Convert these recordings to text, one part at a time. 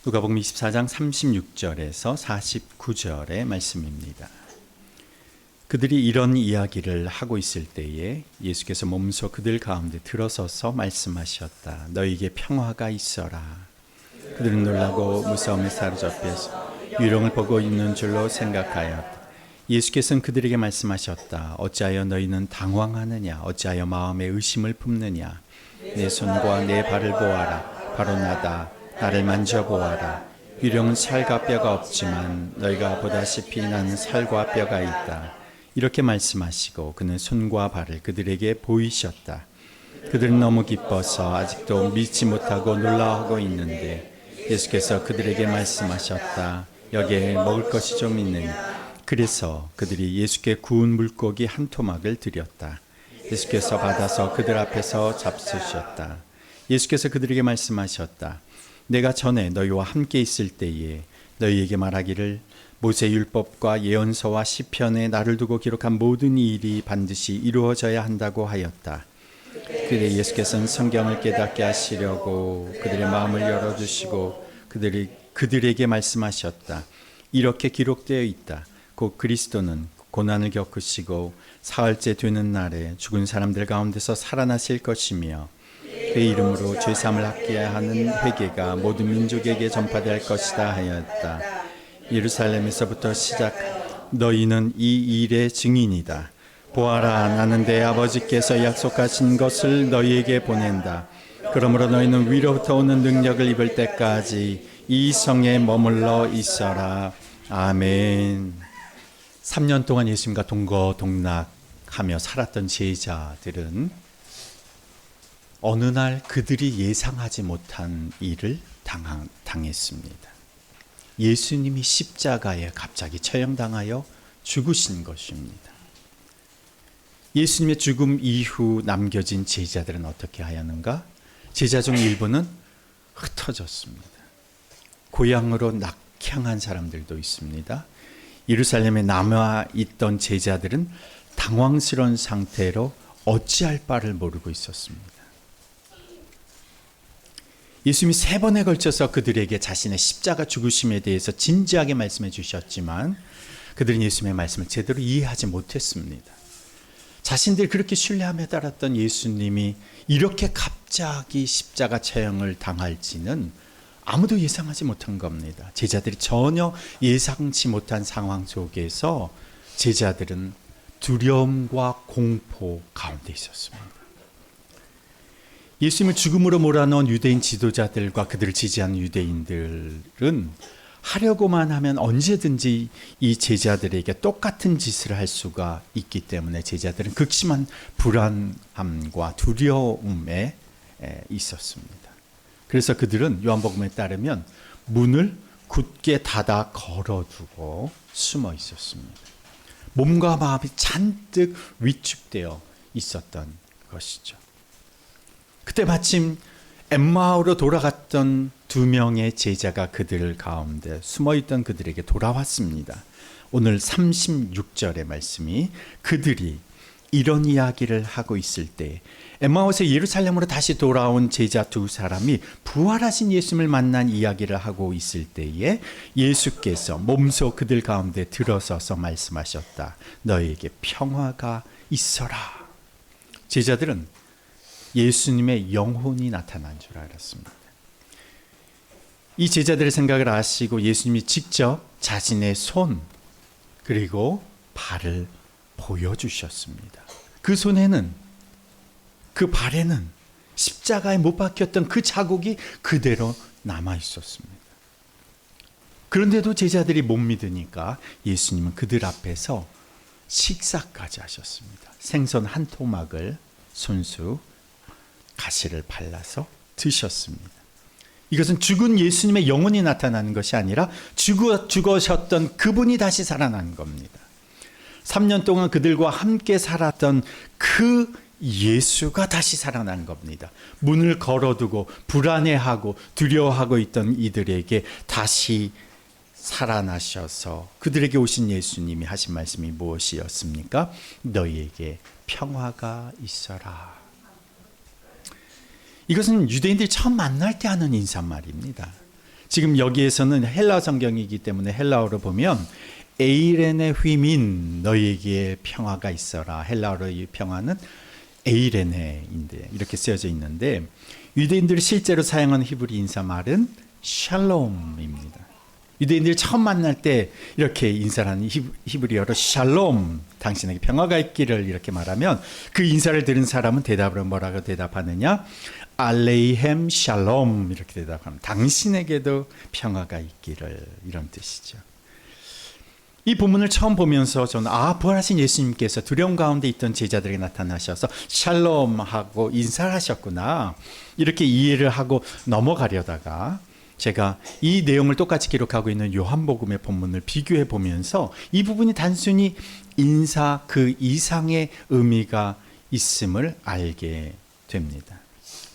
누가복음 24장 36절에서 49절의 말씀입니다. 그들이 이런 이야기를 하고 있을 때에 예수께서 몸소 그들 가운데 들어서서 말씀하셨다. 너희에게 평화가 있어라. 그들은 놀라고 무서움에 사로잡혀서 유령을 보고 있는 줄로 생각하였다. 예수께서는 그들에게 말씀하셨다. 어찌하여 너희는 당황하느냐? 어찌하여 마음에 의심을 품느냐? 내 손과 내 발을 보아라. 바로 나다. 나를 만져보아라. 유령은 살과 뼈가 없지만 너희가 보다시피 나는 살과 뼈가 있다. 이렇게 말씀하시고 그는 손과 발을 그들에게 보이셨다. 그들은 너무 기뻐서 아직도 믿지 못하고 놀라워하고 있는데 예수께서 그들에게 말씀하셨다. 여기에 먹을 것이 좀 있느냐? 그래서 그들이 예수께 구운 물고기 한 토막을 드렸다. 예수께서 받아서 그들 앞에서 잡수셨다. 예수께서 그들에게 말씀하셨다. 내가 전에 너희와 함께 있을 때에 너희에게 말하기를 모세 율법과 예언서와 시편에 나를 두고 기록한 모든 일이 반드시 이루어져야 한다고 하였다. 그때 예수께서는 성경을 깨닫게 하시려고 그들의 마음을 열어주시고 그들에게 말씀하셨다. 이렇게 기록되어 있다. 곧 그리스도는 고난을 겪으시고 사흘째 되는 날에 죽은 사람들 가운데서 살아나실 것이며 그의 이름으로 죄사함을 받게 하는 회개가 모든 민족에게 전파될 것이다 하였다. 예루살렘에서부터 시작 너희는 이 일의 증인이다. 보아라 나는 내 아버지께서 약속하신 것을 너희에게 보낸다. 그러므로 너희는 위로부터 오는 능력을 입을 때까지 이 성에 머물러 있어라. 아멘. 3년 동안 예수님과 동거동락하며 살았던 제자들은 어느 날 그들이 예상하지 못한 일을 당했습니다. 예수님이 십자가에 갑자기 처형당하여 죽으신 것입니다. 예수님의 죽음 이후 남겨진 제자들은 어떻게 하였는가? 제자 중 일부는 흩어졌습니다. 고향으로 낙향한 사람들도 있습니다. 예루살렘에 남아있던 제자들은 당황스러운 상태로 어찌할 바를 모르고 있었습니다. 예수님이 3번에 걸쳐서 그들에게 자신의 십자가 죽으심에 대해서 진지하게 말씀해 주셨지만 그들은 예수님의 말씀을 제대로 이해하지 못했습니다. 자신들이 그렇게 신뢰하며 따랐던 예수님이 이렇게 갑자기 십자가 처형을 당할지는 아무도 예상하지 못한 겁니다. 제자들이 전혀 예상치 못한 상황 속에서 제자들은 두려움과 공포 가운데 있었습니다. 예수님을 죽음으로 몰아넣은 유대인 지도자들과 그들을 지지하는 유대인들은 하려고만 하면 언제든지 이 제자들에게 똑같은 짓을 할 수가 있기 때문에 제자들은 극심한 불안함과 두려움에 있었습니다. 그래서 그들은 요한복음에 따르면 문을 굳게 닫아 걸어두고 숨어 있었습니다. 몸과 마음이 잔뜩 위축되어 있었던 것이죠. 그때 마침 엠마오로 돌아갔던 2명의 제자가 그들 가운데 숨어있던 그들에게 돌아왔습니다. 오늘 36절의 말씀이 그들이 이런 이야기를 하고 있을 때 엠마오에서 예루살렘으로 다시 돌아온 제자 2사람이 부활하신 예수님을 만난 이야기를 하고 있을 때에 예수께서 몸소 그들 가운데 들어서서 말씀하셨다. 너희에게 평화가 있어라. 제자들은 예수님의 영혼이 나타난 줄 알았습니다. 이 제자들의 생각을 아시고 예수님이 직접 자신의 손 그리고 발을 보여주셨습니다. 그 손에는 그 발에는 십자가에 못 박혔던 그 자국이 그대로 남아 있었습니다. 그런데도 제자들이 못 믿으니까 예수님은 그들 앞에서 식사까지 하셨습니다. 생선 한 토막을 손수 가시를 발라서 드셨습니다. 이것은 죽은 예수님의 영혼이 나타나는 것이 아니라 죽으셨던 그분이 다시 살아난 겁니다. 3년 동안 그들과 함께 살았던 그 예수가 다시 살아난 겁니다. 문을 걸어두고 불안해하고 두려워하고 있던 이들에게 다시 살아나셔서 그들에게 오신 예수님이 하신 말씀이 무엇이었습니까? 너희에게 평화가 있어라. 이것은 유대인들이 처음 만날 때 하는 인사말입니다. 지금 여기에서는 헬라어 성경이기 때문에 헬라어로 보면 에이렌의 휘민 너희에게 평화가 있어라. 헬라어로의 평화는 에이레네인데 이렇게 쓰여져 있는데 유대인들이 실제로 사용하는 히브리 인사말은 샬롬입니다. 유대인들이 처음 만날 때 이렇게 인사를 하는 히브리어로 샬롬, 당신에게 평화가 있기를 이렇게 말하면 그 인사를 들은 사람은 대답으로 뭐라고 대답하느냐? 알레이햄 샬롬 이렇게 대답합니다. 당신에게도 평화가 있기를, 이런 뜻이죠. 이 본문을 처음 보면서 저는 부활하신 예수님께서 두려움 가운데 있던 제자들에게 나타나셔서 샬롬하고 인사를 하셨구나 이렇게 이해를 하고 넘어가려다가 제가 이 내용을 똑같이 기록하고 있는 요한복음의 본문을 비교해 보면서 이 부분이 단순히 인사 그 이상의 의미가 있음을 알게 됩니다.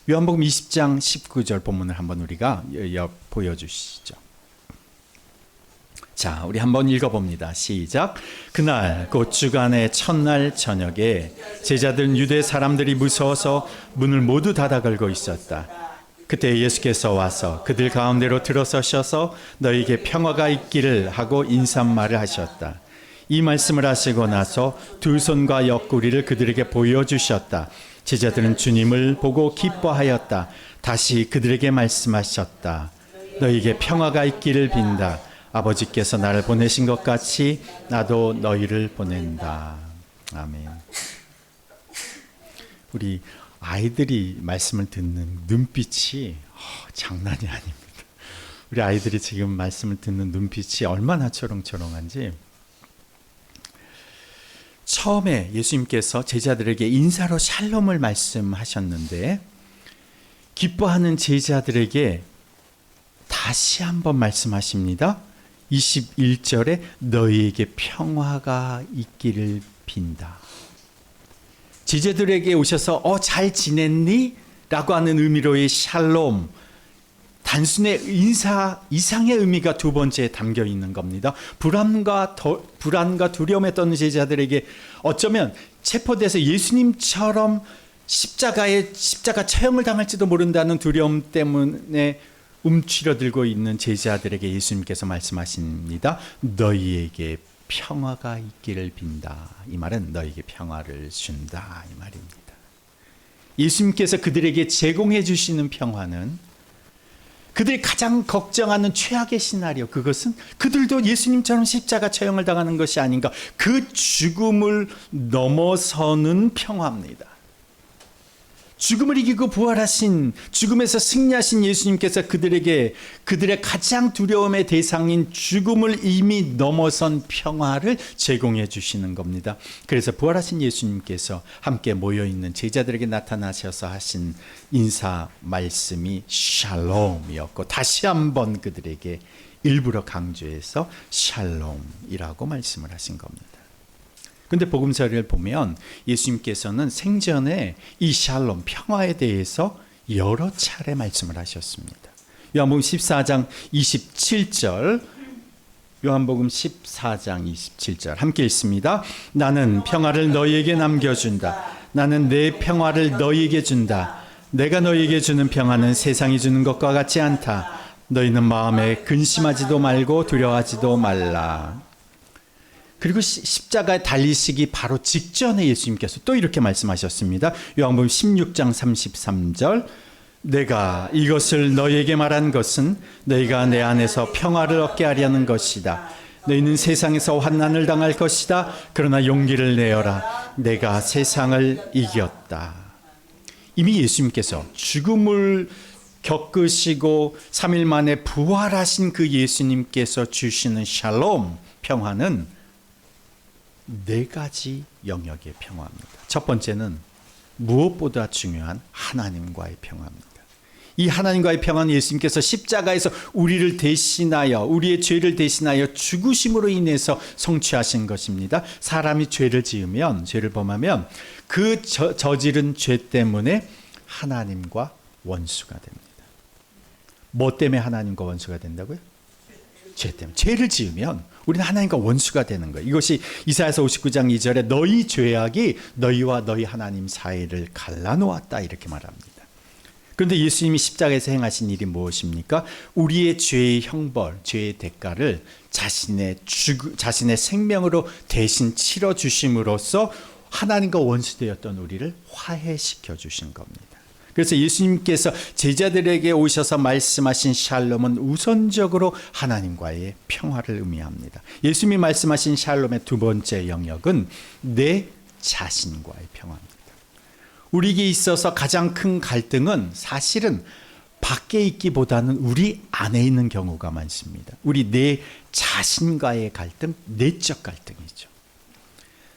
요한복음 20장 19절 본문을 한번 우리가 보여주시죠. 자, 우리 한번 읽어봅니다. 시작. 그날 곧 주간의 첫날 저녁에 제자들은 유대 사람들이 무서워서 문을 모두 닫아 걸고 있었다. 그때 예수께서 와서 그들 가운데로 들어서셔서 너희에게 평화가 있기를 하고 인사말을 하셨다. 이 말씀을 하시고 나서 두 손과 옆구리를 그들에게 보여주셨다. 제자들은 주님을 보고 기뻐하였다. 다시 그들에게 말씀하셨다. 너희에게 평화가 있기를 빈다. 아버지께서 나를 보내신 것 같이 나도 너희를 보낸다. 아멘. 우리 아이들이 말씀을 듣는 눈빛이 장난이 아닙니다. 우리 아이들이 지금 말씀을 듣는 눈빛이 얼마나 초롱초롱한지. 처음에 예수님께서 제자들에게 인사로 샬롬을 말씀하셨는데 기뻐하는 제자들에게 다시 한번 말씀하십니다. 21절에 너희에게 평화가 있기를 빈다. 제자들에게 오셔서 잘 지냈니? 라고 하는 의미로의 샬롬, 단순의 인사 이상의 의미가 두 번째에 담겨 있는 겁니다. 불안과 두려움에 떠는 제자들에게 어쩌면 체포돼서 예수님처럼 십자가 처형을 당할지도 모른다는 두려움 때문에 움츠러들고 있는 제자들에게 예수님께서 말씀하십니다. 너희에게 평화가 있기를 빈다. 이 말은 너희에게 평화를 준다 이 말입니다. 예수님께서 그들에게 제공해 주시는 평화는 그들이 가장 걱정하는 최악의 시나리오, 그것은 그들도 예수님처럼 십자가 처형을 당하는 것이 아닌가, 그 죽음을 넘어서는 평화입니다. 죽음을 이기고 부활하신, 죽음에서 승리하신 예수님께서 그들에게 그들의 가장 두려움의 대상인 죽음을 이미 넘어선 평화를 제공해 주시는 겁니다. 그래서 부활하신 예수님께서 함께 모여있는 제자들에게 나타나셔서 하신 인사 말씀이 샬롬이었고, 다시 한번 그들에게 일부러 강조해서 샬롬이라고 말씀을 하신 겁니다. 그런데 복음서를 보면 예수님께서는 생전에 이 샬롬, 평화에 대해서 여러 차례 말씀을 하셨습니다. 요한복음 14장 27절, 요한복음 14장 27절 함께 읽습니다. 나는 평화를 너희에게 남겨준다. 나는 내 평화를 너희에게 준다. 내가 너희에게 주는 평화는 세상이 주는 것과 같지 않다. 너희는 마음에 근심하지도 말고 두려워하지도 말라. 그리고 십자가에 달리시기 바로 직전에 예수님께서 또 이렇게 말씀하셨습니다. 요한복음 16장 33절, 내가 이것을 너희에게 말한 것은 너희가 내 안에서 평화를 얻게 하려는 것이다. 너희는 세상에서 환난을 당할 것이다. 그러나 용기를 내어라. 내가 세상을 이겼다. 이미 예수님께서 죽음을 겪으시고 3일 만에 부활하신 그 예수님께서 주시는 샬롬, 평화는 네 가지 영역의 평화입니다. 첫 번째는 무엇보다 중요한 하나님과의 평화입니다. 이 하나님과의 평화는 예수님께서 십자가에서 우리를 대신하여, 우리의 죄를 대신하여 죽으심으로 인해서 성취하신 것입니다. 사람이 죄를 지으면, 죄를 범하면 그 저지른 죄 때문에 하나님과 원수가 됩니다. 뭐 때문에 하나님과 원수가 된다고요? 죄 때문에. 죄를 지으면 우리는 하나님과 원수가 되는 거예요. 이것이 이사야서 59장 2절에 너희 죄악이 너희와 너희 하나님 사이를 갈라놓았다 이렇게 말합니다. 그런데 예수님이 십자가에서 행하신 일이 무엇입니까? 우리의 죄의 형벌, 죄의 대가를 자신의 생명으로 대신 치러 주심으로써 하나님과 원수되었던 우리를 화해시켜 주신 겁니다. 그래서 예수님께서 제자들에게 오셔서 말씀하신 샬롬은 우선적으로 하나님과의 평화를 의미합니다. 예수님이 말씀하신 샬롬의 두 번째 영역은 내 자신과의 평화입니다. 우리에게 있어서 가장 큰 갈등은 사실은 밖에 있기보다는 우리 안에 있는 경우가 많습니다. 우리 내 자신과의 갈등, 내적 갈등이죠.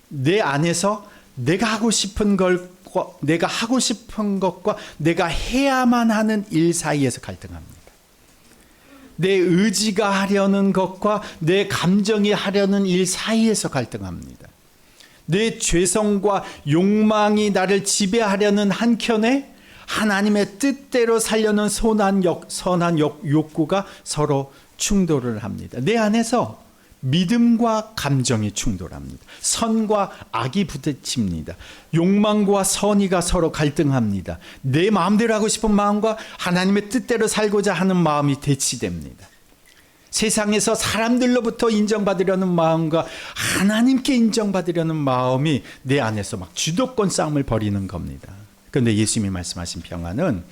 내 안에서 내가 하고 싶은 것과 내가 해야만 하는 일 사이에서 갈등합니다. 내 의지가 하려는 것과 내 감정이 하려는 일 사이에서 갈등합니다. 내 죄성과 욕망이 나를 지배하려는 한켠에 하나님의 뜻대로 살려는 선한 욕구가 서로 충돌을 합니다. 내 안에서 믿음과 감정이 충돌합니다. 선과 악이 부딪힙니다. 욕망과 선의가 서로 갈등합니다. 내 마음대로 하고 싶은 마음과 하나님의 뜻대로 살고자 하는 마음이 대치됩니다. 세상에서 사람들로부터 인정받으려는 마음과 하나님께 인정받으려는 마음이 내 안에서 막 주도권 싸움을 벌이는 겁니다. 그런데 예수님이 말씀하신 평화는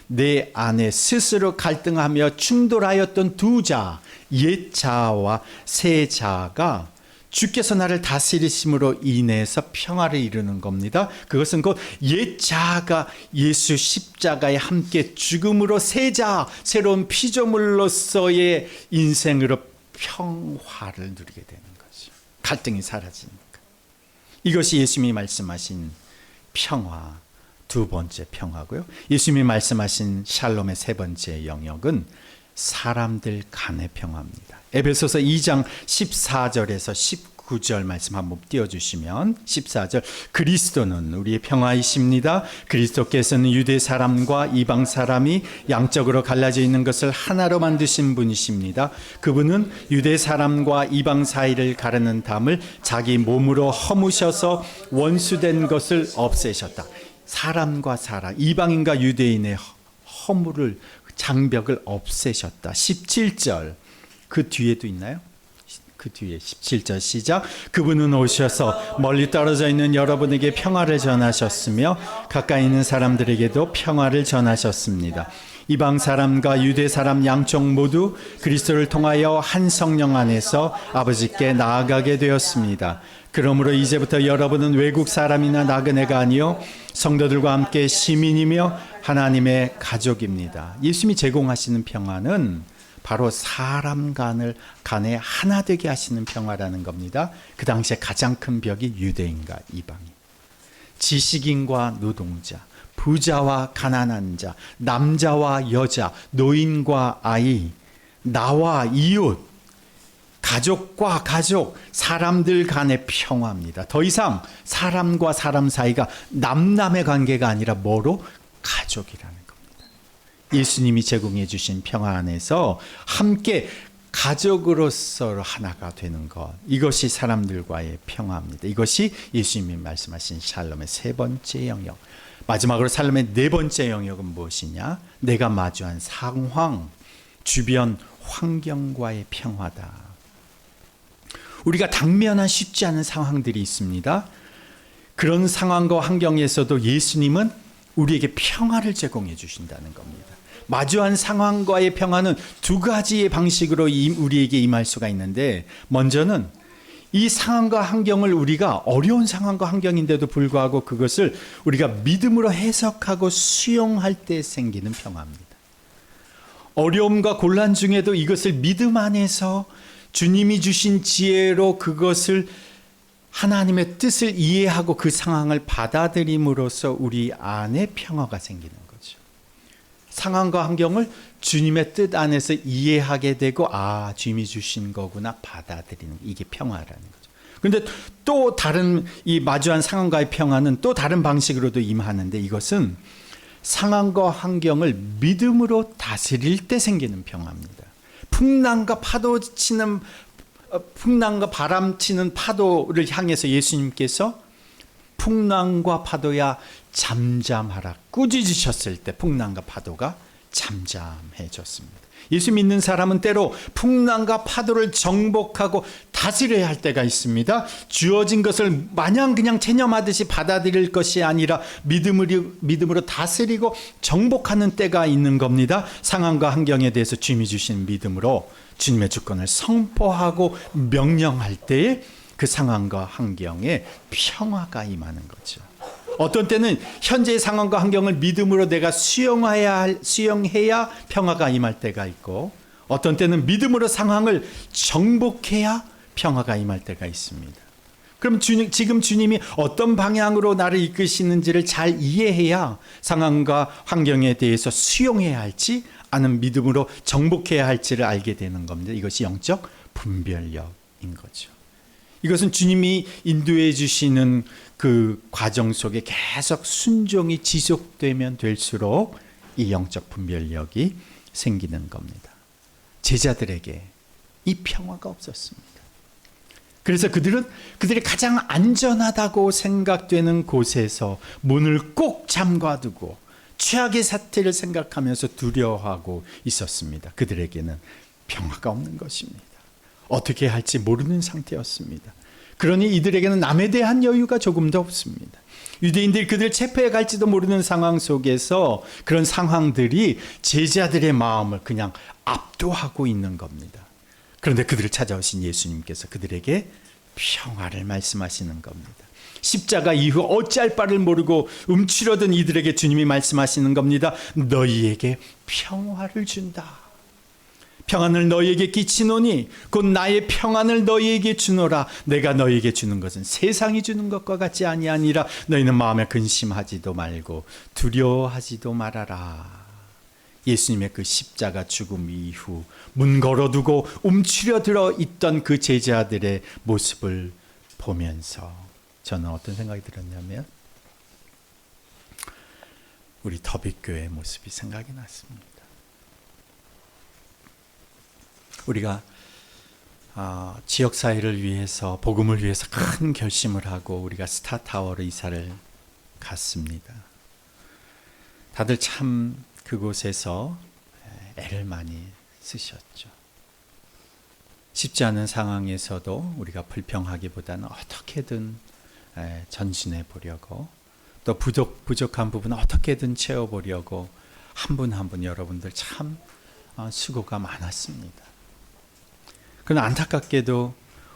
내 안에 스스로 갈등하며 충돌하였던 두 자, 옛 자와 새 자가 주께서 나를 다스리심으로 인해서 평화를 이루는 겁니다. 그것은 곧 옛 자가 예수 십자가에 함께 죽음으로 새 자, 새로운 피조물로서의 인생으로 평화를 누리게 되는 거죠. 갈등이 사라지니까. 이것이 예수님이 말씀하신 평화, 두 번째 평화고요. 예수님이 말씀하신 샬롬의 세 번째 영역은 사람들 간의 평화입니다. 에베소서 2장 14절에서 19절 말씀 한번 띄워주시면 14절 그리스도는 우리의 평화이십니다. 그리스도께서는 유대 사람과 이방 사람이 양적으로 갈라져 있는 것을 하나로 만드신 분이십니다. 그분은 유대 사람과 이방 사이를 가르는 담을 자기 몸으로 허무셔서 원수된 것을 없애셨다. 사람과 사람, 이방인과 유대인의 허물을 장벽을 없애셨다. 17절 그 뒤에도 있나요? 그 뒤에 17절 시작. 그분은 오셔서 멀리 떨어져 있는 여러분에게 평화를 전하셨으며 가까이 있는 사람들에게도 평화를 전하셨습니다. 이방 사람과 유대 사람 양쪽 모두 그리스도를 통하여 한 성령 안에서 아버지께 나아가게 되었습니다. 그러므로 이제부터 여러분은 외국 사람이나 나그네가 아니요 성도들과 함께 시민이며 하나님의 가족입니다. 예수님이 제공하시는 평화는 바로 사람 간에 하나 되게 하시는 평화라는 겁니다. 그 당시에 가장 큰 벽이 유대인과 이방인, 지식인과 노동자, 부자와 가난한 자, 남자와 여자, 노인과 아이, 나와 이웃, 가족과 가족, 사람들 간의 평화입니다. 더 이상 사람과 사람 사이가 남남의 관계가 아니라 뭐로? 가족이라는 겁니다. 예수님이 제공해 주신 평화 안에서 함께 가족으로서 하나가 되는 것, 이것이 사람들과의 평화입니다. 이것이 예수님이 말씀하신 샬롬의 세 번째 영역. 마지막으로 샬롬의 네 번째 영역은 무엇이냐? 내가 마주한 상황, 주변 환경과의 평화다. 우리가 당면한 쉽지 않은 상황들이 있습니다. 그런 상황과 환경에서도 예수님은 우리에게 평화를 제공해 주신다는 겁니다. 마주한 상황과의 평화는 두 가지의 방식으로 우리에게 임할 수가 있는데, 먼저는 이 상황과 환경을 우리가 어려운 상황과 환경인데도 불구하고 그것을 우리가 믿음으로 해석하고 수용할 때 생기는 평화입니다. 어려움과 곤란 중에도 이것을 믿음 안에서 주님이 주신 지혜로 그것을 하나님의 뜻을 이해하고 그 상황을 받아들임으로써 우리 안에 평화가 생기는 거죠. 상황과 환경을 주님의 뜻 안에서 이해하게 되고, 아, 주님이 주신 거구나 받아들이는, 이게 평화라는 거죠. 그런데 또 다른 이 마주한 상황과의 평화는 또 다른 방식으로도 임하는데, 이것은 상황과 환경을 믿음으로 다스릴 때 생기는 평화입니다. 풍랑과 바람 치는 파도를 향해서 예수님께서 풍랑과 파도야 잠잠하라. 꾸짖으셨을 때 풍랑과 파도가 잠잠해졌습니다. 예수 믿는 사람은 때로 풍랑과 파도를 정복하고 다스려야 할 때가 있습니다. 주어진 것을 마냥 그냥 체념하듯이 받아들일 것이 아니라 믿음으로 다스리고 정복하는 때가 있는 겁니다. 상황과 환경에 대해서 주님이 주신 믿음으로 주님의 주권을 선포하고 명령할 때에 그 상황과 환경에 평화가 임하는 거죠. 어떤 때는 현재의 상황과 환경을 믿음으로 내가 수용해야 평화가 임할 때가 있고, 어떤 때는 믿음으로 상황을 정복해야 평화가 임할 때가 있습니다. 그럼 지금 주님이 어떤 방향으로 나를 이끄시는지를 잘 이해해야 상황과 환경에 대해서 수용해야 할지 아니면 믿음으로 정복해야 할지를 알게 되는 겁니다. 이것이 영적 분별력인 거죠. 이것은 주님이 인도해 주시는 그 과정 속에 계속 순종이 지속되면 될수록 이 영적 분별력이 생기는 겁니다. 제자들에게 이 평화가 없었습니다. 그래서 그들이 가장 안전하다고 생각되는 곳에서 문을 꼭 잠가두고 최악의 사태를 생각하면서 두려워하고 있었습니다. 그들에게는 평화가 없는 것입니다. 어떻게 할지 모르는 상태였습니다. 그러니 이들에게는 남에 대한 여유가 조금도 없습니다. 유대인들이 그들 체포해 갈지도 모르는 상황 속에서 그런 상황들이 제자들의 마음을 그냥 압도하고 있는 겁니다. 그런데 그들을 찾아오신 예수님께서 그들에게 평화를 말씀하시는 겁니다. 십자가 이후 어찌할 바를 모르고 움츠러든 이들에게 주님이 말씀하시는 겁니다. 너희에게 평화를 준다. 평안을 너희에게 끼치노니 곧 나의 평안을 너희에게 주노라. 내가 너희에게 주는 것은 세상이 주는 것과 같지 아니하니라. 너희는 마음에 근심하지도 말고 두려워하지도 말아라. 예수님의 그 십자가 죽음 이후 문 걸어두고 움츠려들어 있던 그 제자들의 모습을 보면서 저는 어떤 생각이 들었냐면 우리 더빅교회의 모습이 생각이 났습니다. 우리가 지역사회를 위해서 복음을 위해서 큰 결심을 하고 우리가 스타타워로 이사를 갔습니다. 다들 참 그곳에서 애를 많이 쓰셨죠. 쉽지 않은 상황에서도 우리가 불평하기보다는 어떻게든 전진해 보려고, 또 부족한 부분은 어떻게든 채워보려고 한 분 한 분 여러분들 참 수고가 많았습니다. 그러나 안타깝게도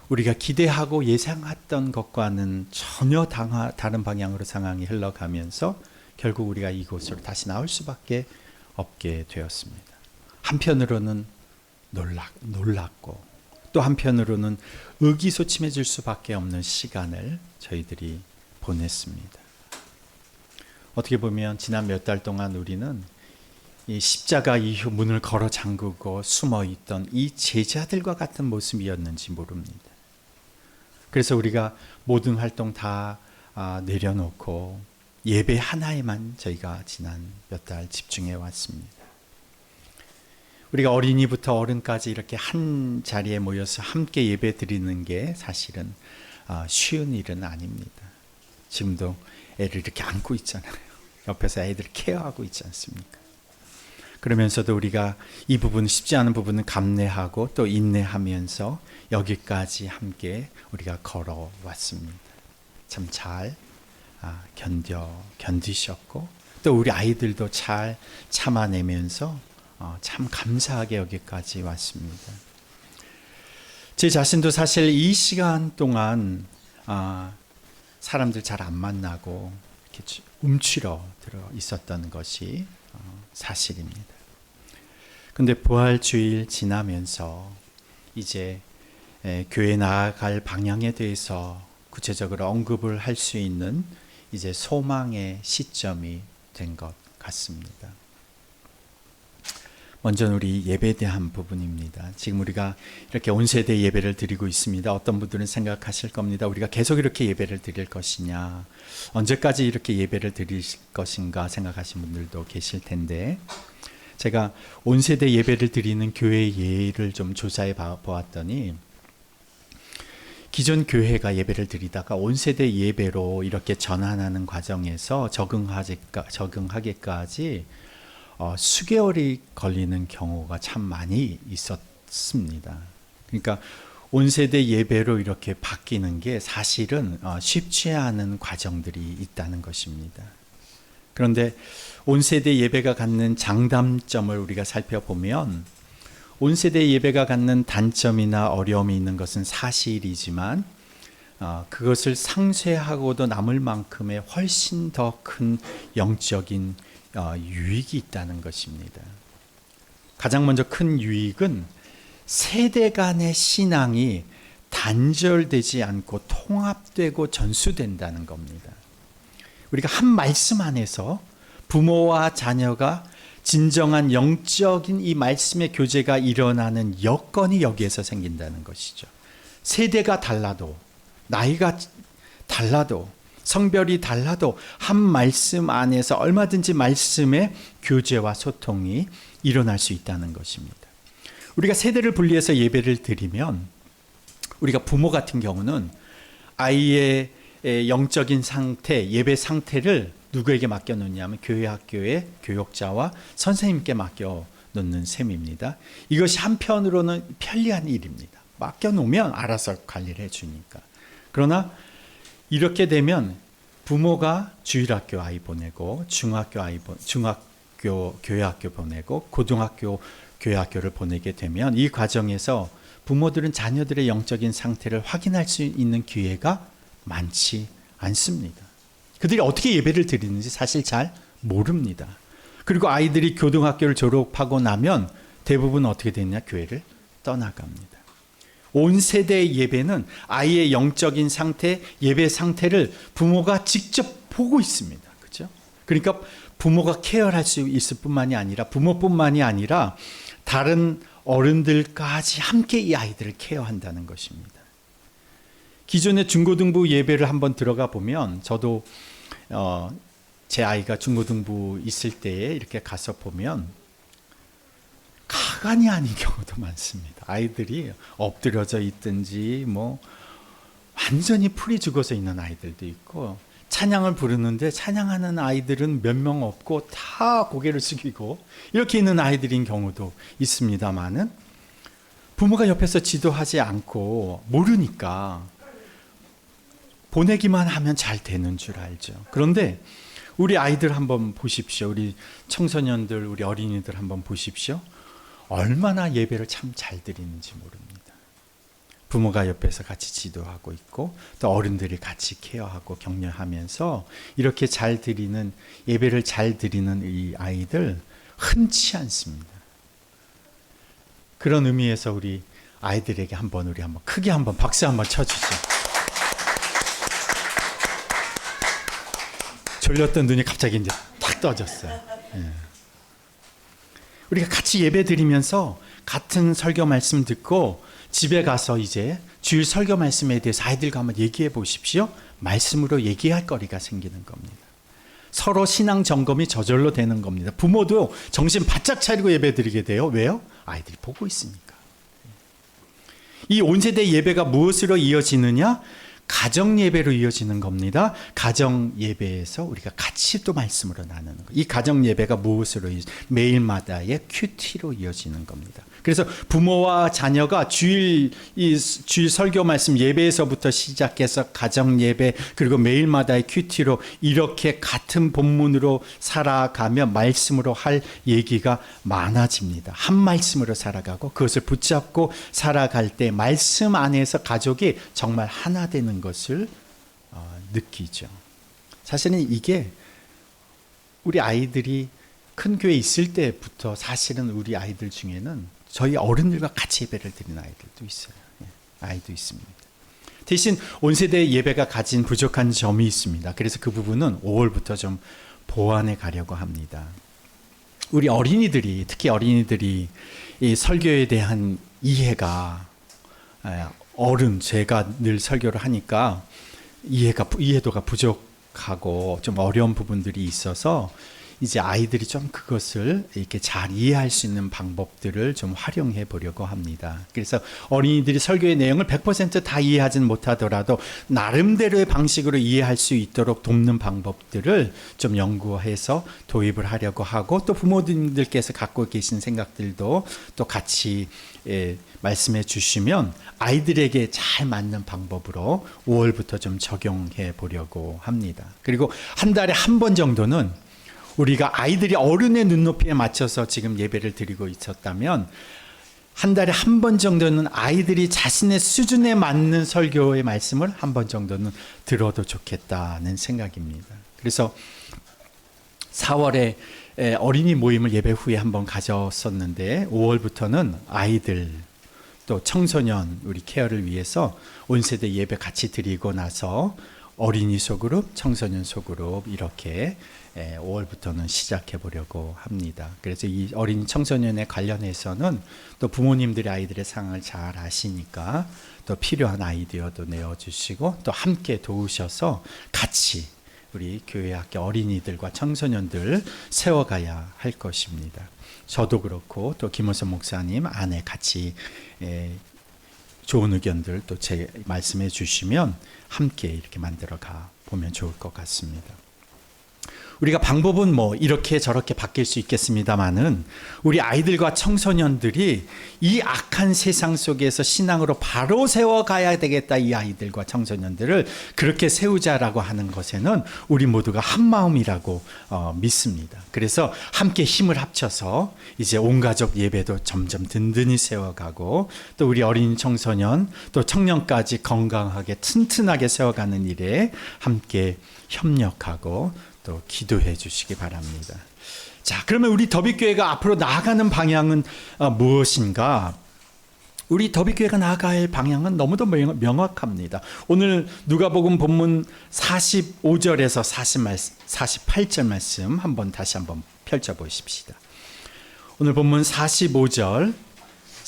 우리가 기대하고 예상했던 것과는 전혀 다른 방향으로 상황이 흘러가면서 결국 우리가 이곳으로 다시 나올 수밖에 없게 되었습니다. 한편으로는 놀랐고 또 한편으로는 의기소침해질 수밖에 없는 시간을 저희들이 보냈습니다. 어떻게 보면 지난 몇 달 동안 우리는 이 십자가 이후 문을 걸어 잠그고 숨어있던 이 제자들과 같은 모습이었는지 모릅니다. 그래서 우리가 모든 활동 다 내려놓고 예배 하나에만 저희가 지난 몇 달 집중해 왔습니다. 우리가 어린이부터 어른까지 이렇게 한 자리에 모여서 함께 예배 드리는 게 사실은 쉬운 일은 아닙니다. 지금도 애를 이렇게 안고 있잖아요. 옆에서 애들을 케어하고 있지 않습니까? 그러면서도 우리가 이 부분, 쉽지 않은 부분은 감내하고 또 인내하면서 여기까지 함께 우리가 걸어왔습니다. 참 잘 견디셨고 또 우리 아이들도 잘 참아내면서 참 감사하게 여기까지 왔습니다. 제 자신도 사실 이 시간 동안 사람들 잘 안 만나고 이렇게 움츠러 들어 있었던 것이 사실입니다. 근데 부활주일 지나면서 이제 교회 나아갈 방향에 대해서 구체적으로 언급을 할 수 있는 이제 소망의 시점이 된 것 같습니다. 먼저 우리 예배에 대한 부분입니다. 지금 우리가 이렇게 온 세대 예배를 드리고 있습니다. 어떤 분들은 생각하실 겁니다. 우리가 계속 이렇게 예배를 드릴 것이냐, 언제까지 이렇게 예배를 드릴 것인가 생각하시는 분들도 계실 텐데, 제가 온 세대 예배를 드리는 교회 예를 좀 조사해 보았더니 기존 교회가 예배를 드리다가 온 세대 예배로 이렇게 전환하는 과정에서 적응하기까지 수개월이 걸리는 경우가 참 많이 있었습니다. 그러니까 온 세대 예배로 이렇게 바뀌는 게 사실은 쉽지 않은 과정들이 있다는 것입니다. 그런데 온 세대 예배가 갖는 장단점을 우리가 살펴보면 온 세대 예배가 갖는 단점이나 어려움이 있는 것은 사실이지만 그것을 상쇄하고도 남을 만큼의 훨씬 더 큰 영적인 유익이 있다는 것입니다. 가장 먼저 큰 유익은 세대 간의 신앙이 단절되지 않고 통합되고 전수된다는 겁니다. 우리가 한 말씀 안에서 부모와 자녀가 진정한 영적인 이 말씀의 교제가 일어나는 여건이 여기에서 생긴다는 것이죠. 세대가 달라도, 나이가 달라도, 성별이 달라도 한 말씀 안에서 얼마든지 말씀의 교제와 소통이 일어날 수 있다는 것입니다. 우리가 세대를 분리해서 예배를 드리면 우리가 부모 같은 경우는 아이의 영적인 상태, 예배 상태를 누구에게 맡겨놓냐면 교회 학교의 교역자와 선생님께 맡겨놓는 셈입니다. 이것이 한편으로는 편리한 일입니다. 맡겨놓으면 알아서 관리를 해주니까. 그러나 이렇게 되면 부모가 주일학교 아이 보내고 중학교 교회학교 보내고 고등학교 교회학교를 보내게 되면 이 과정에서 부모들은 자녀들의 영적인 상태를 확인할 수 있는 기회가 많지 않습니다. 그들이 어떻게 예배를 드리는지 사실 잘 모릅니다. 그리고 아이들이 고등학교를 졸업하고 나면 대부분 어떻게 되느냐? 교회를 떠나갑니다. 온 세대의 예배는 아이의 영적인 상태, 예배 상태를 부모가 직접 보고 있습니다. 그렇죠? 그러니까 부모가 케어할 수 있을 뿐만이 아니라 부모뿐만이 아니라 다른 어른들까지 함께 이 아이들을 케어한다는 것입니다. 기존의 중고등부 예배를 한번 들어가 보면 저도 제 아이가 중고등부 있을 때에 이렇게 가서 보면 가관이 아닌 경우도 많습니다. 아이들이 엎드려져 있든지 뭐 완전히 풀이 죽어서 있는 아이들도 있고 찬양을 부르는데 찬양하는 아이들은 몇 명 없고 다 고개를 숙이고 이렇게 있는 아이들인 경우도 있습니다만은 부모가 옆에서 지도하지 않고 모르니까 보내기만 하면 잘 되는 줄 알죠. 그런데 우리 아이들 한번 보십시오. 우리 청소년들, 우리 어린이들 한번 보십시오. 얼마나 예배를 참 잘 드리는지 모릅니다. 부모가 옆에서 같이 지도하고 있고 또 어른들이 같이 케어하고 격려하면서 이렇게 잘 드리는 예배를 잘 드리는 이 아이들 흔치 않습니다. 그런 의미에서 우리 아이들에게 우리 한번 크게 한번 박수 한번 쳐주죠. 졸렸던 눈이 갑자기 이제 탁 떠졌어요. 우리가 같이 예배 드리면서 같은 설교 말씀 듣고 집에 가서 이제 주일 설교 말씀에 대해서 아이들과 한번 얘기해 보십시오. 말씀으로 얘기할 거리가 생기는 겁니다. 서로 신앙 점검이 저절로 되는 겁니다. 부모도 정신 바짝 차리고 예배 드리게 돼요. 왜요? 아이들이 보고 있으니까. 이 온 세대 예배가 무엇으로 이어지느냐? 가정 예배로 이어지는 겁니다. 가정 예배에서 우리가 같이 또 말씀으로 나누는 거. 이 가정 예배가 무엇으로 매일마다의 큐티로 이어지는 겁니다. 그래서 부모와 자녀가 주일 설교 말씀 예배에서부터 시작해서 가정 예배 그리고 매일마다의 큐티로 이렇게 같은 본문으로 살아가며 말씀으로 할 얘기가 많아집니다. 한 말씀으로 살아가고 그것을 붙잡고 살아갈 때 말씀 안에서 가족이 정말 하나 되는 것을 느끼죠. 사실은 이게 우리 아이들이 큰 교회에 있을 때부터 사실은 우리 아이들 중에는 저희 어른들과 같이 예배를 드리는 아이들도 있어요. 아이도 있습니다. 대신 온 세대 예배가 가진 부족한 점이 있습니다. 그래서 그 부분은 5월부터 좀 보완해 가려고 합니다. 우리 어린이들이 특히 어린이들이 이 설교에 대한 이해가 제가 늘 설교를 하니까 이해도가 부족하고 좀 어려운 부분들이 있어서 이제 아이들이 좀 그것을 이렇게 잘 이해할 수 있는 방법들을 좀 활용해 보려고 합니다. 그래서 어린이들이 설교의 내용을 100%다 이해하지는 못하더라도 나름대로의 방식으로 이해할 수 있도록 돕는 방법들을 좀 연구해서 도입을 하려고 하고, 또 부모님들께서 갖고 계신 생각들도 또 같이 말씀해 주시면 아이들에게 잘 맞는 방법으로 5월부터 좀 적용해 보려고 합니다. 그리고 한 달에 한 번 정도는 우리가 아이들이 어른의 눈높이에 맞춰서 지금 예배를 드리고 있었다면 한 달에 한 번 정도는 아이들이 자신의 수준에 맞는 설교의 말씀을 한 번 정도는 들어도 좋겠다는 생각입니다. 그래서 4월에 어린이 모임을 예배 후에 한번 가졌었는데 5월부터는 아이들 또 청소년 우리 케어를 위해서 온 세대 예배 같이 드리고 나서 어린이 소그룹, 청소년 소그룹 이렇게 5월부터는 시작해 보려고 합니다. 그래서 이 어린이 청소년에 관련해서는 또 부모님들이 아이들의 상황을 잘 아시니까 또 필요한 아이디어도 내어주시고 또 함께 도우셔서 같이 우리 교회 학교 어린이들과 청소년들 세워가야 할 것입니다. 저도 그렇고 또 김호선 목사님 안에 같이 좋은 의견들 또 제 말씀해 주시면 함께 이렇게 만들어 가 보면 좋을 것 같습니다. 우리가 방법은 뭐 이렇게 저렇게 바뀔 수 있겠습니다만은 우리 아이들과 청소년들이 이 악한 세상 속에서 신앙으로 바로 세워가야 되겠다. 이 아이들과 청소년들을 그렇게 세우자라고 하는 것에는 우리 모두가 한 마음이라고 믿습니다. 그래서 함께 힘을 합쳐서 이제 온 가족 예배도 점점 든든히 세워가고 또 우리 어린 청소년 또 청년까지 건강하게 튼튼하게 세워가는 일에 함께 협력하고 또 기도해 주시기 바랍니다. 자, 그러면 우리 더비교회가 앞으로 나아가는 방향은 무엇인가? 우리 더비교회가 나아갈 방향은 너무도 명확합니다. 오늘 누가복음 본문 45절에서 48절 말씀 다시 한번 펼쳐 보십시다. 오늘 본문 45절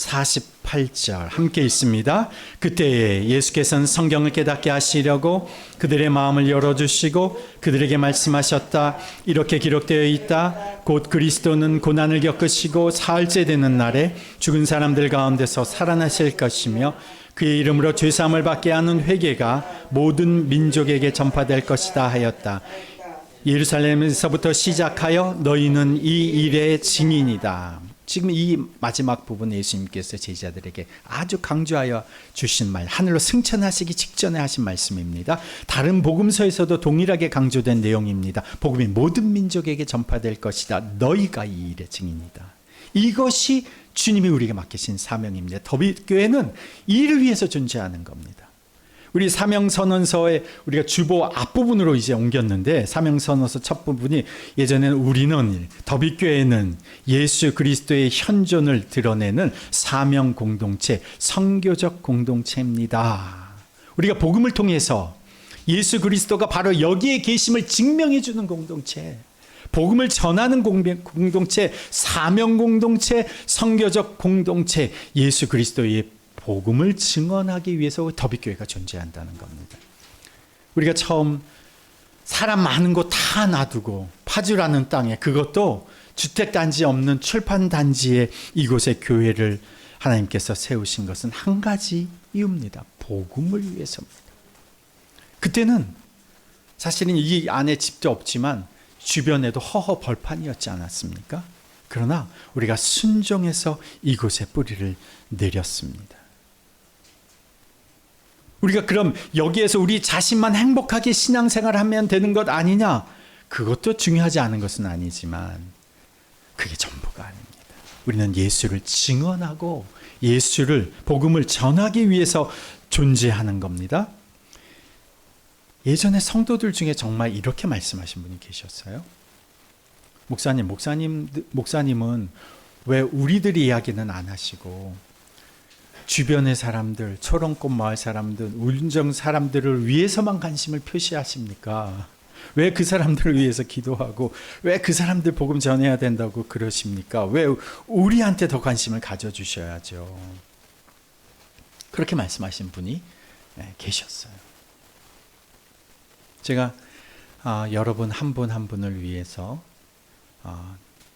48절 함께 읽습니다. 그때에 예수께서는 성경을 깨닫게 하시려고 그들의 마음을 열어주시고 그들에게 말씀하셨다. 이렇게 기록되어 있다. 곧 그리스도는 고난을 겪으시고 사흘째 되는 날에 죽은 사람들 가운데서 살아나실 것이며 그의 이름으로 죄사함을 받게 하는 회개가 모든 민족에게 전파될 것이다 하였다. 예루살렘에서부터 시작하여 너희는 이 일의 증인이다. 지금 이 마지막 부분 예수님께서 제자들에게 아주 강조하여 주신 말, 하늘로 승천하시기 직전에 하신 말씀입니다. 다른 복음서에서도 동일하게 강조된 내용입니다. 복음이 모든 민족에게 전파될 것이다. 너희가 이 일의 증인이다. 이것이 주님이 우리에게 맡기신 사명입니다. 더비교회는 이 일을 위해서 존재하는 겁니다. 우리 사명선언서에 우리가 주보 앞부분으로 이제 옮겼는데 사명선언서 첫 부분이 예전에는 우리는 더비교회는 예수 그리스도의 현존을 드러내는 사명 공동체, 선교적 공동체입니다. 우리가 복음을 통해서 예수 그리스도가 바로 여기에 계심을 증명해 주는 공동체, 복음을 전하는 공동체, 사명 공동체, 선교적 공동체, 예수 그리스도의 복음을 증언하기 위해서 더비교회가 존재한다는 겁니다. 우리가 처음 사람 많은 곳 다 놔두고 파주라는 땅에, 그것도 주택단지 없는 출판단지에 이곳에 교회를 하나님께서 세우신 것은 한 가지 이유입니다. 복음을 위해서입니다. 그때는 사실은 이 안에 집도 없지만 주변에도 허허 벌판이었지 않았습니까? 그러나 우리가 순종해서 이곳에 뿌리를 내렸습니다. 우리가 그럼 여기에서 우리 자신만 행복하게 신앙생활을 하면 되는 것 아니냐? 그것도 중요하지 않은 것은 아니지만 그게 전부가 아닙니다. 우리는 예수를 증언하고 예수를, 복음을 전하기 위해서 존재하는 겁니다. 예전에 성도들 중에 정말 이렇게 말씀하신 분이 계셨어요. 목사님은 왜 우리들이 이야기는 안 하시고 주변의 사람들, 초롱꽃 마을 사람들, 운정 사람들을 위해서만 관심을 표시하십니까? 왜 그 사람들을 위해서 기도하고 왜 그 사람들 복음 전해야 된다고 그러십니까? 왜 우리한테 더 관심을 가져주셔야죠? 그렇게 말씀하신 분이 계셨어요. 제가 여러분 한 분 한 분을 위해서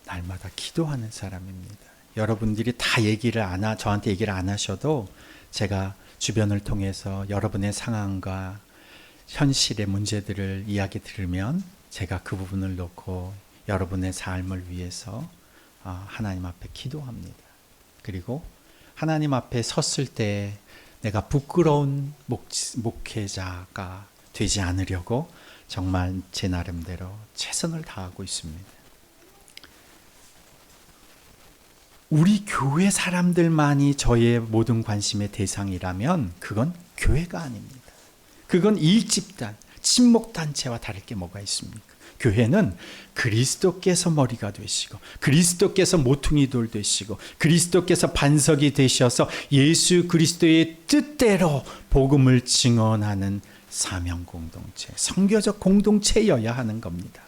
날마다 기도하는 사람입니다. 여러분들이 다 저한테 얘기를 안 하셔도 제가 주변을 통해서 여러분의 상황과 현실의 문제들을 이야기 들으면 제가 그 부분을 놓고 여러분의 삶을 위해서 하나님 앞에 기도합니다. 그리고 하나님 앞에 섰을 때 내가 부끄러운 목회자가 되지 않으려고 정말 제 나름대로 최선을 다하고 있습니다. 우리 교회 사람들만이 저의 모든 관심의 대상이라면 그건 교회가 아닙니다. 그건 일집단, 친목단체와 다를 게 뭐가 있습니까? 교회는 그리스도께서 머리가 되시고 그리스도께서 모퉁이돌 되시고 그리스도께서 반석이 되셔서 예수 그리스도의 뜻대로 복음을 증언하는 사명 공동체, 선교적 공동체여야 하는 겁니다.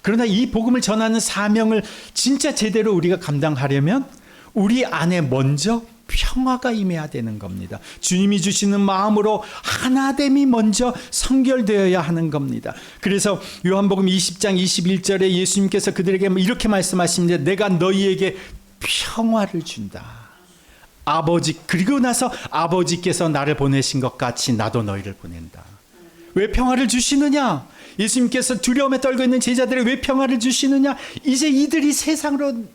그러나 이 복음을 전하는 사명을 진짜 제대로 우리가 감당하려면 우리 안에 먼저 평화가 임해야 되는 겁니다. 주님이 주시는 마음으로 하나됨이 먼저 선결되어야 하는 겁니다. 그래서 요한복음 20장 21절에 예수님께서 그들에게 이렇게 말씀하십니다. 내가 너희에게 평화를 준다. 그리고 나서 아버지께서 나를 보내신 것 같이 나도 너희를 보낸다. 왜 평화를 주시느냐? 예수님께서 두려움에 떨고 있는 제자들에게 왜 평화를 주시느냐? 이제 이들이 세상으로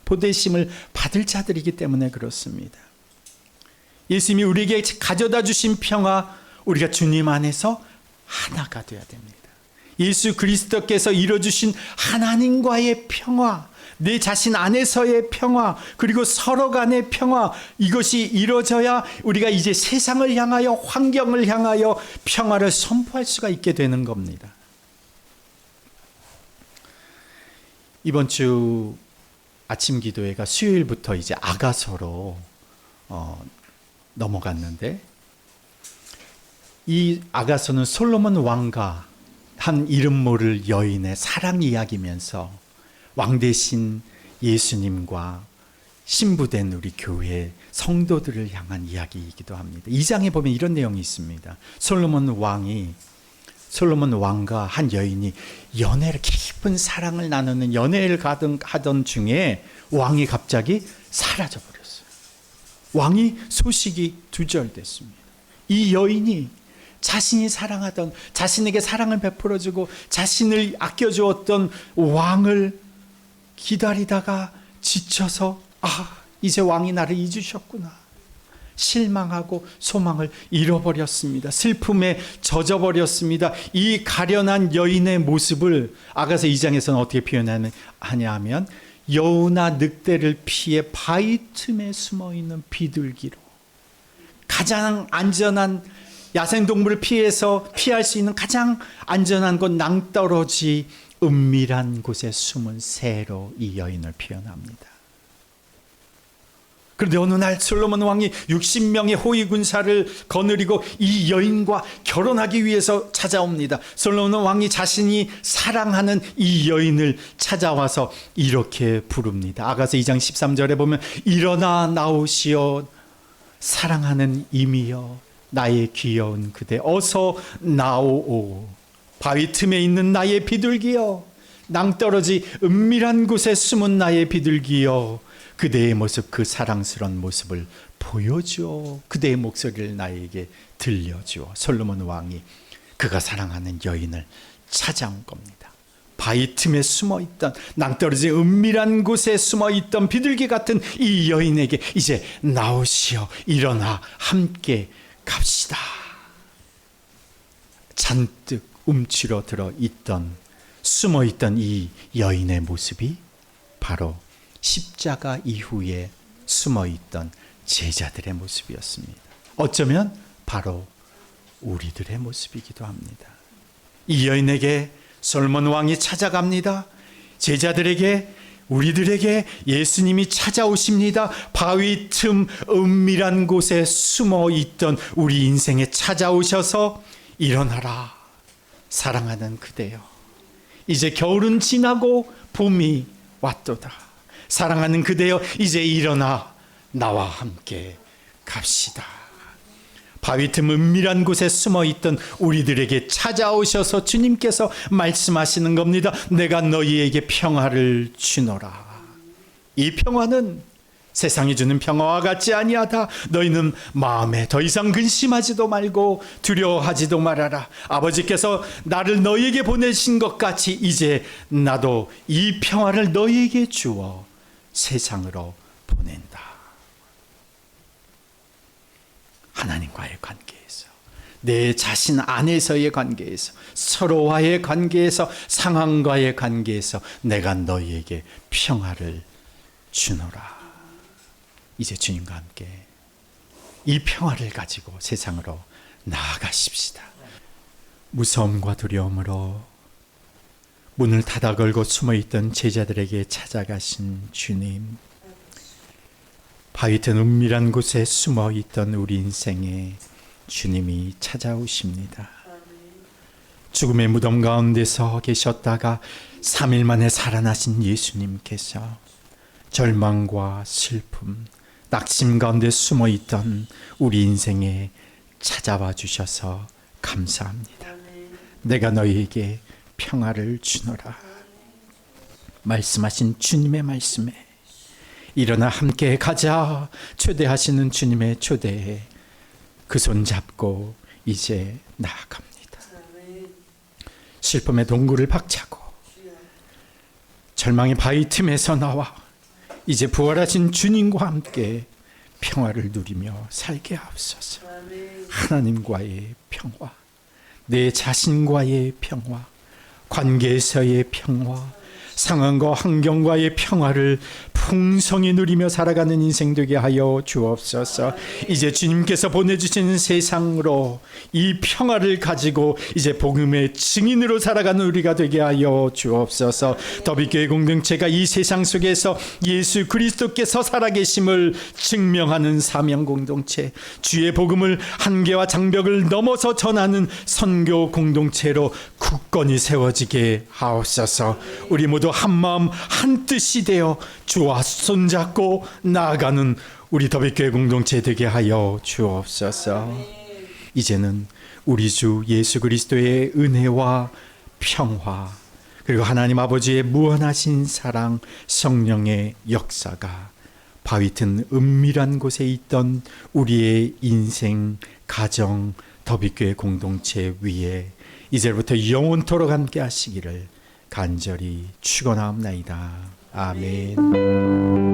보내심을 받을 자들이기 때문에 그렇습니다. 예수님이 우리에게 가져다 주신 평화, 우리가 주님 안에서 하나가 되어야 됩니다. 예수 그리스도께서 이뤄주신 하나님과의 평화, 내 자신 안에서의 평화, 그리고 서로 간의 평화, 이것이 이루어져야 우리가 이제 세상을 향하여, 환경을 향하여 평화를 선포할 수가 있게 되는 겁니다. 이번 주 아침 기도회가 수요일부터 이제 아가서로 넘어갔는데, 이 아가서는 솔로몬 왕가 한 이름 모를 여인의 사랑 이야기면서 왕 대신 예수님과 신부된 우리 교회 성도들을 향한 이야기이기도 합니다. 2장에 보면 이런 내용이 있습니다. 솔로몬 왕과 한 여인이 깊은 사랑을 나누는 연애를 하던 중에 왕이 갑자기 사라져 버렸어요. 왕이 소식이 두절됐습니다. 이 여인이 자신이 사랑하던, 자신에게 사랑을 베풀어주고 자신을 아껴주었던 왕을 기다리다가 지쳐서 이제 왕이 나를 잊으셨구나. 실망하고 소망을 잃어버렸습니다. 슬픔에 젖어버렸습니다. 이 가련한 여인의 모습을 아가서 2장에서는 어떻게 표현하냐 하면 여우나 늑대를 피해 바위 틈에 숨어있는 비둘기로, 가장 안전한 야생동물을 피할 수 있는 가장 안전한 곳 낭떠러지 은밀한 곳에 숨은 새로 이 여인을 표현합니다. 그런데 어느 날 솔로몬 왕이 60명의 호위 군사를 거느리고 이 여인과 결혼하기 위해서 찾아옵니다. 솔로몬 왕이 자신이 사랑하는 이 여인을 찾아와서 이렇게 부릅니다. 아가서 2장 13절에 보면 일어나 나오시오 사랑하는 이미여 나의 귀여운 그대 어서 나오오. 바위 틈에 있는 나의 비둘기여, 낭떠러지 은밀한 곳에 숨은 나의 비둘기여, 그대의 모습, 그 사랑스러운 모습을 보여주어 그대의 목소리를 나에게 들려주어. 솔로몬 왕이 그가 사랑하는 여인을 찾아온 겁니다. 바위 틈에 숨어있던, 낭떠러지 은밀한 곳에 숨어있던 비둘기 같은 이 여인에게 이제 나오시어 일어나 함께 갑시다. 잔뜩 움츠러 들어 있던, 숨어있던 이 여인의 모습이 바로 십자가 이후에 숨어있던 제자들의 모습이었습니다. 어쩌면 바로 우리들의 모습이기도 합니다. 이 여인에게 솔로몬 왕이 찾아갑니다. 제자들에게, 우리들에게 예수님이 찾아오십니다. 바위 틈 은밀한 곳에 숨어있던 우리 인생에 찾아오셔서 일어나라 사랑하는 그대여, 이제 겨울은 지나고 봄이 왔도다. 사랑하는 그대여 이제 일어나 나와 함께 갑시다. 바위 틈 은밀한 곳에 숨어 있던 우리들에게 찾아오셔서 주님께서 말씀하시는 겁니다. 내가 너희에게 평화를 주노라. 이 평화는 세상이 주는 평화와 같지 아니하다. 너희는 마음에 더 이상 근심하지도 말고 두려워하지도 말아라. 아버지께서 나를 너희에게 보내신 것 같이 이제 나도 이 평화를 너희에게 주어 세상으로 보낸다. 하나님과의 관계에서, 내 자신 안에서의 관계에서, 서로와의 관계에서, 상황과의 관계에서 내가 너희에게 평화를 주노라. 이제 주님과 함께 이 평화를 가지고 세상으로 나아가십시다. 무서움과 두려움으로 문을 닫아 걸고 숨어있던 제자들에게 찾아가신 주님, 바위 튼 은밀한 곳에 숨어있던 우리 인생에 주님이 찾아오십니다. 죽음의 무덤 가운데서 계셨다가 3일 만에 살아나신 예수님께서 절망과 슬픔, 낙심 가운데 숨어있던 우리 인생에 찾아와 주셔서 감사합니다. 내가 너희에게 평화를 주노라. 말씀하신 주님의 말씀에 일어나 함께 가자 초대하시는 주님의 초대에 그 손 잡고 이제 나아갑니다. 슬픔의 동굴을 박차고 절망의 바위 틈에서 나와 이제 부활하신 주님과 함께 평화를 누리며 살게 하옵소서. 하나님과의 평화, 내 자신과의 평화, 관계에서의 평화, 상황과 환경과의 평화를 풍성히 누리며 살아가는 인생 되게 하여 주옵소서. 이제 주님께서 보내주신 세상으로 이 평화를 가지고 이제 복음의 증인으로 살아가는 우리가 되게 하여 주옵소서. 더비교회 공동체가 이 세상 속에서 예수 그리스도께서 살아계심을 증명하는 사명 공동체, 주의 복음을 한계와 장벽을 넘어서 전하는 선교 공동체로 굳건히 세워지게 하옵소서. 우리 모두 한 마음 한 뜻이 되어 주와 손잡고 나아가는 우리 더비교회 공동체 되게 하여 주옵소서. 이제는 우리 주 예수 그리스도의 은혜와 평화, 그리고 하나님 아버지의 무한하신 사랑, 성령의 역사가 바위 튼 은밀한 곳에 있던 우리의 인생, 가정, 더비교회 공동체 위에 이제부터 영원토록 함께 하시기를 간절히 축원하옵나이다. 아멘.